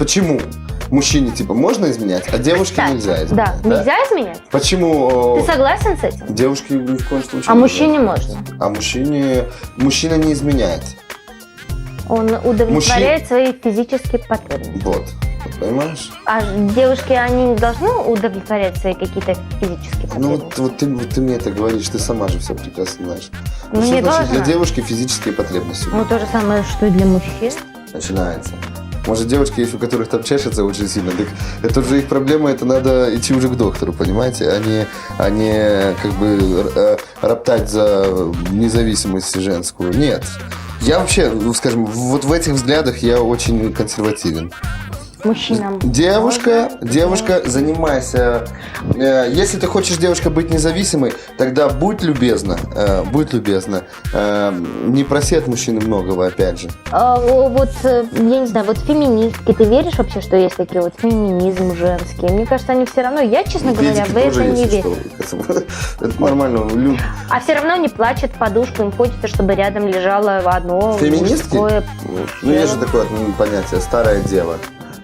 почему мужчине типа можно изменять, а девушке Кстати, нельзя изменять? Да, нельзя изменять? Почему? Ты согласен с этим? Девушке ни в коем случае. А нельзя. мужчине можно? А мужчина не изменяет. Он удовлетворяет свои физические потребности. Вот. Понимаешь? А девушки, они не должны удовлетворять свои какие-то физические Ну потребности? вот ты мне это говоришь, ты сама же все прекрасно знаешь. Ну, Что не значит должна. для девушки физические потребности? Ну, то же самое, что и для мужчин. Начинается. Может, девушки есть, у которых там чешется очень сильно, так это уже их проблема, это надо идти уже к доктору, понимаете, а не как бы роптать за независимость женскую. Нет. Я вообще, скажем, вот в этих взглядах я очень консервативен. Мужчинам. Девушка, занимайся. Если ты хочешь, девушка, быть независимой, тогда будь любезна. Не проси от мужчины многого, опять же. Я не знаю, вот феминистки, ты веришь вообще, что есть такие вот феминизм женский? Мне кажется, они все равно, я, честно говоря, в Педики тоже это не есть, верю. что это нормально. А все равно не плачут в подушку, им хочется, чтобы рядом лежало одно Феминистки? мужское Ну, есть же тело. такое понятие «старая дева».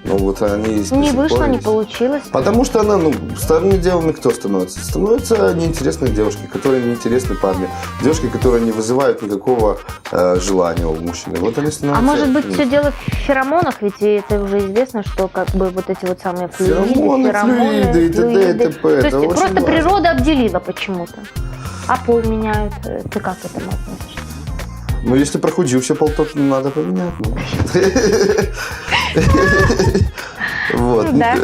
Ну, вот они есть до Не сих вышло, пор не есть. получилось. Потому что она, старыми девами кто становится? Становятся неинтересные девушки, которые неинтересны парни. Девушки, которые не вызывают никакого желания у мужчины. Вот они становятся... А может быть, все дело в феромонах, ведь это уже известно, что как бы вот эти вот самые флюиды, Феромоны, и т.д. и т.п. То Это есть очень просто важно. природа обделила почему-то. А пол меняют. Ты как к этому относишься? Ну, если прохудивший пол, то надо поменять. Вот. Да.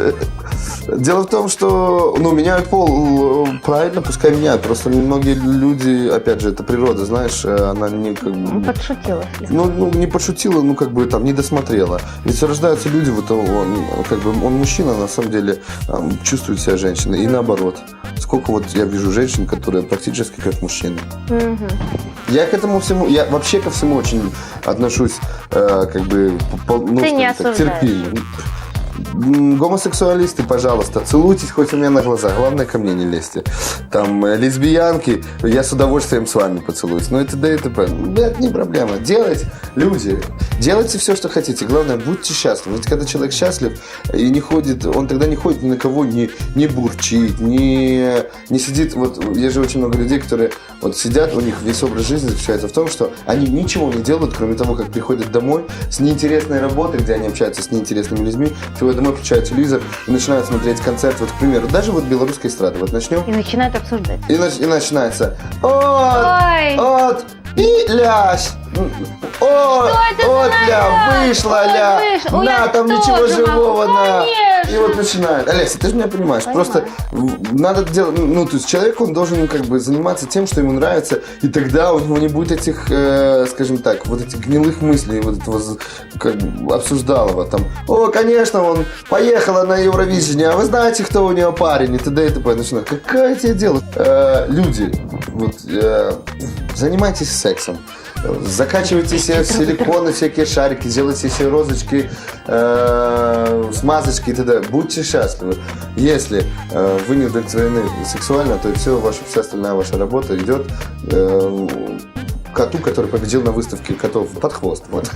Дело в том, что, меняют пол, правильно, пускай меняют. Просто многие люди, опять же, это природа, знаешь, она не как бы... Подшутила. не пошутила, не досмотрела. Ведь рождаются люди, вот он мужчина, на самом деле, чувствует себя женщиной. И наоборот. Сколько вот я вижу женщин, которые практически как мужчины. Угу. Я к этому всему, я вообще ко всему очень отношусь, Ты не осуждаешь. терпимо. Гомосексуалисты, пожалуйста, целуйтесь хоть у меня на глазах. Главное, ко мне не лезьте. Там лесбиянки, я с удовольствием с вами поцелуюсь. Но это да, это не проблема. Делайте все, что хотите. Главное, будьте счастливы. Ведь когда человек счастлив и не ходит, он тогда не ходит ни на кого, не бурчит, не сидит. Вот есть же очень много людей, которые вот сидят, у них весь образ жизни заключается в том, что они ничего не делают, кроме того, как приходят домой с неинтересной работы, где они общаются с неинтересными людьми, приходят домой, включают телевизор и начинают смотреть концерт. Вот, к примеру, даже вот белорусской эстрады. Вот начнем. И начинают обсуждать. И начинается. Ой! И лясь. Вышла, ля. вышла. Ой, На, я там тоже ничего могу, живого, на. конечно. И вот начинает. Олеся, ты же меня понимаешь. Понимаю. Просто надо делать, то есть человек, он должен заниматься тем, что ему нравится, и тогда у него не будет этих, скажем так, вот этих гнилых мыслей, вот этого обсуждалого. Там, конечно, он поехала на Евровидение, а вы знаете, кто у нее парень, и т.д. и т.п. Начинает. Какое тебе дело? Люди, занимайтесь сексом. Закачивайте себе силиконы, всякие шарики, делайте себе розочки, смазочки и т.д. Будьте счастливы. Если вы не удовлетворены сексуально, то вся остальная ваша работа идет коту, который победил на выставке котов под хвост. Вот.